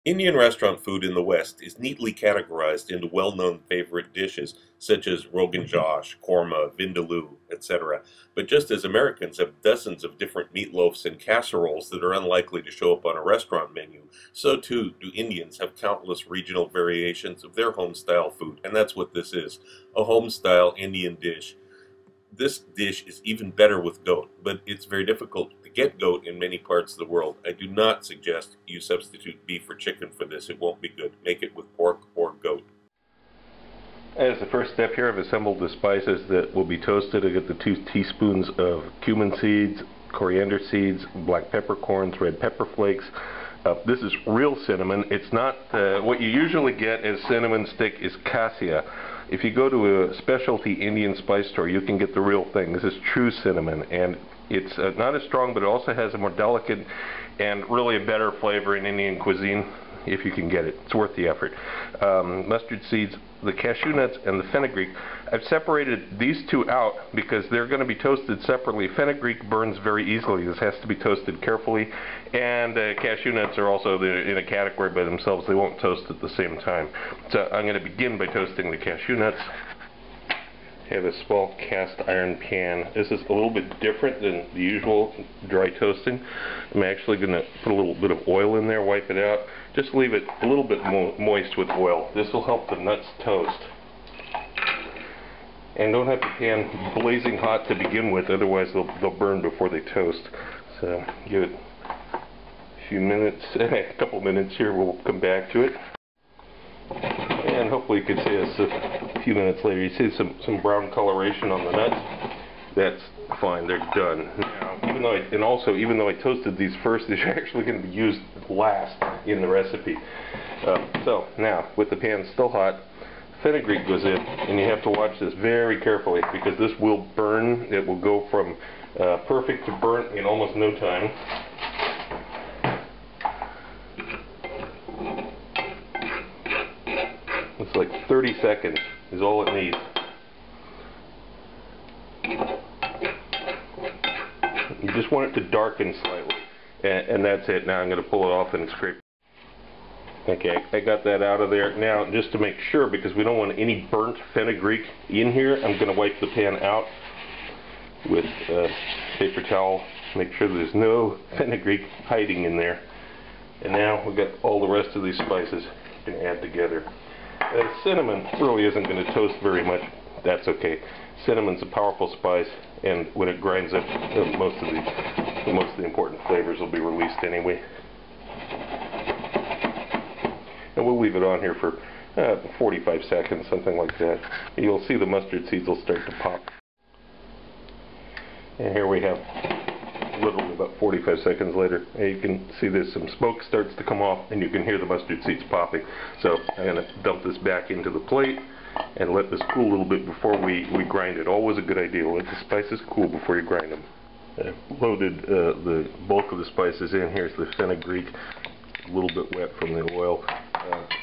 Indian restaurant food in the West is neatly categorized into well-known favorite dishes such as Rogan Josh, korma, vindaloo, etc. But just as Americans have dozens of different meatloafs and casseroles that are unlikely to show up on a restaurant menu, so too do Indians have countless regional variations of their home-style food, and that's what this is, a home-style Indian dish. This dish is even better with goat, but it's very difficult to get goat in many parts of the world. I do not suggest you substitute beef or chicken for this. It won't be good. Make it with pork or goat. As the first step here, I've assembled the spices that will be toasted. I got the 2 teaspoons of cumin seeds, coriander seeds, black peppercorns, red pepper flakes. This is real cinnamon. It's not what you usually get as cinnamon stick is cassia. If you go to a specialty Indian spice store, you can get the real thing. This is true cinnamon, and it's not as strong, but it also has a more delicate and really a better flavor in Indian cuisine if you can get it. It's worth the effort. Mustard seeds, the cashew nuts, and the fenugreek. I've separated these 2 out because they're going to be toasted separately. Fenugreek burns very easily. This has to be toasted carefully, and cashew nuts are also in a category by themselves. They won't toast at the same time. So I'm going to begin by toasting the cashew nuts. I have a small cast iron pan. This is a little bit different than the usual dry toasting. I'm actually going to put a little bit of oil in there, wipe it out. Just leave it a little bit moist with oil. This will help the nuts toast. And don't have the pan blazing hot to begin with, otherwise they'll burn before they toast. So give it a few minutes, a couple minutes here, we'll come back to it. And hopefully you can see us a few minutes later. You see some brown coloration on the nuts. That's fine, they're done. Now, even though I toasted these first, these are actually going to be used last in the recipe. So now, with the pan still hot, fenugreek goes in, and you have to watch this very carefully because this will burn. It will go from perfect to burnt in almost no time. It's like 30 seconds is all it needs. You just want it to darken slightly, and that's it. Now I'm going to pull it off and scrape. Okay, I got that out of there. Now, just to make sure, because we don't want any burnt fenugreek in here, I'm going to wipe the pan out with a paper towel. Make sure there's no fenugreek hiding in there. And now we've got all the rest of these spices we can add together. Cinnamon really isn't going to toast very much. That's okay. Cinnamon's a powerful spice, and when it grinds up, most of the important flavors will be released anyway. And we'll leave it on here for 45 seconds, something like that. You'll see the mustard seeds will start to pop. And here we have literally about 45 seconds later. And you can see there's some smoke starts to come off, and you can hear the mustard seeds popping. So I'm going to dump this back into the plate and let this cool a little bit before we grind it. Always a good idea to let the spices cool before you grind them. Loaded the bulk of the spices in. Here's the fenugreek, a little bit wet from the oil.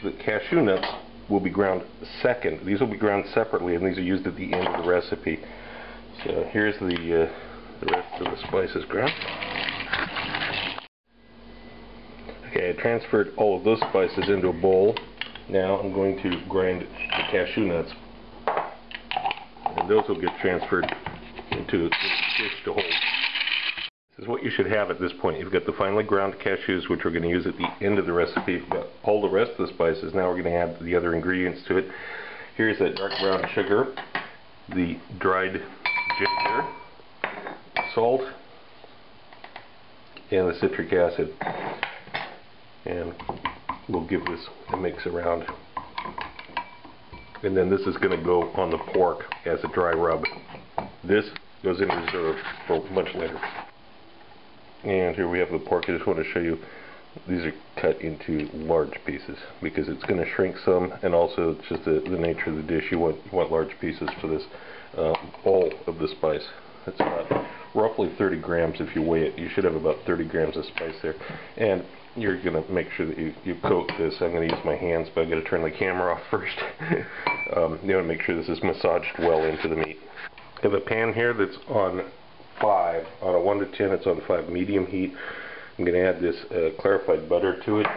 The cashew nuts will be ground second. These will be ground separately, and these are used at the end of the recipe. So here's the rest of the spices ground. Okay, I transferred all of those spices into a bowl. Now I'm going to grind the cashew nuts, and those will get transferred into a dish to hold. This is what you should have at this point. You've got the finely ground cashews, which we're going to use at the end of the recipe. You've got all the rest of the spices. Now we're going to add the other ingredients to it. Here's that dark brown sugar, the dried ginger, salt, and the citric acid. And we'll give this a mix around. And then this is going to go on the pork as a dry rub. This goes in reserve for much later. And here we have the pork. I just want to show you, these are cut into large pieces because it's going to shrink some, and also it's just the nature of the dish. You want large pieces for this. All of the spice. It's about roughly 30 grams if you weigh it. You should have about 30 grams of spice there. And you're going to make sure that you coat this. I'm going to use my hands, but I've got to turn the camera off first. You want to make sure this is massaged well into the meat. I have a pan here that's on 5. On a 1 to 10, it's on 5 medium heat. I'm going to add this clarified butter to it.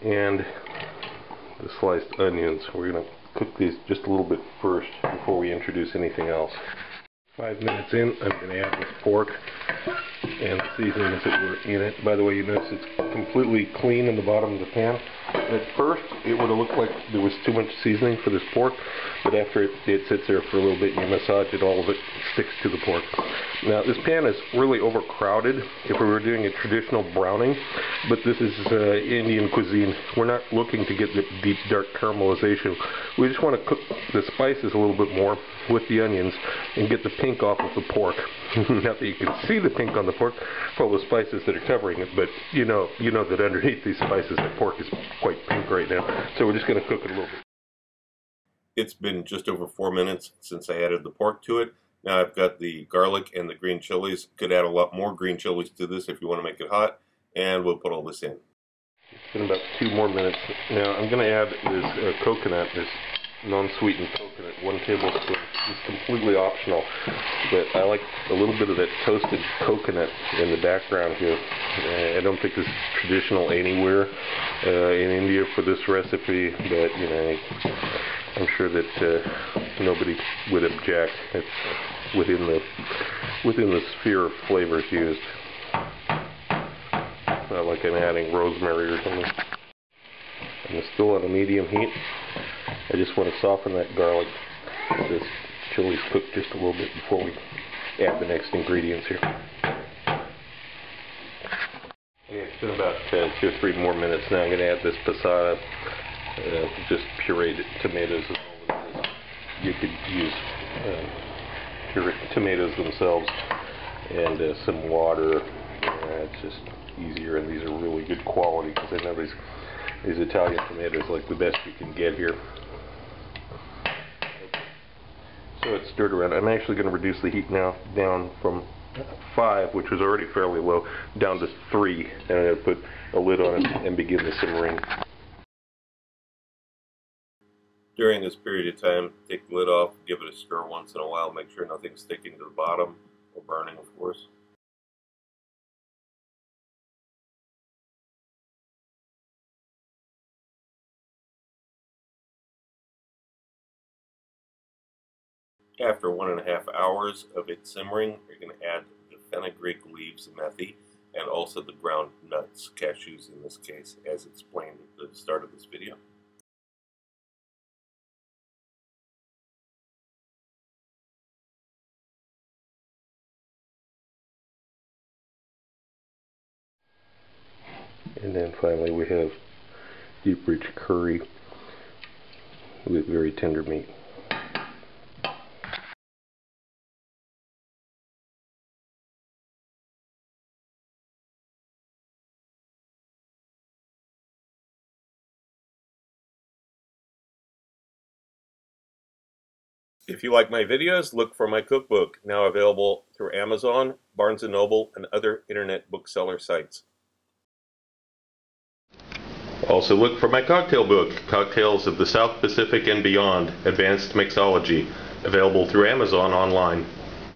and the sliced onions. We're going to cook these just a little bit first before we introduce anything else. 5 minutes in, I'm going to add the pork and the seasonings that were in it. By the way, you notice it's completely clean in the bottom of the pan. At first, it would have looked like there was too much seasoning for this pork, but after it sits there for a little bit and you massage it, all of it sticks to the pork. Now, this pan is really overcrowded if we were doing a traditional browning, but this is Indian cuisine. We're not looking to get the deep, dark caramelization. We just want to cook the spices a little bit more with the onions and get the pink off of the pork. Not that you can see the pink on the pork for all the spices that are covering it, but you know that underneath these spices the pork is quite pink right now. So we're just going to cook it a little bit. It's been just over 4 minutes since I added the pork to it. Now I've got the garlic and the green chilies. Could add a lot more green chilies to this if you want to make it hot, and we'll put all this in. It's been about 2 more minutes. Now I'm going to add this coconut, this non-sweetened coconut, 1 tablespoon. It's completely optional, but I like a little bit of that toasted coconut in the background here. I don't think it's traditional anywhere in India for this recipe, but you know, I'm sure that nobody would object. It's within the sphere of flavors used. Not like I'm adding rosemary or something. And it's still on a medium heat. I just want to soften that garlic. This chili's cooked just a little bit before we add the next ingredients here. Okay, it's been about 2 or 3 more minutes now. I'm going to add this passata, just pureed tomatoes. You could use pureed tomatoes themselves and some water. It's just easier, and these are really good quality because I know these Italian tomatoes like the best you can get here. So it's stirred around. I'm actually going to reduce the heat now down from 5, which was already fairly low, down to 3, and I'm going to put a lid on it and begin the simmering. During this period of time, take the lid off, give it a stir once in a while, make sure nothing's sticking to the bottom or burning, of course. After 1.5 hours of it simmering, you're going to add the fenugreek leaves, methi, and also the ground nuts, cashews in this case, as explained at the start of this video. And then finally we have deep rich curry with very tender meat. If you like my videos, look for my cookbook, now available through Amazon, Barnes & Noble, and other internet bookseller sites. Also look for my cocktail book, Cocktails of the South Pacific and Beyond, Advanced Mixology, available through Amazon online.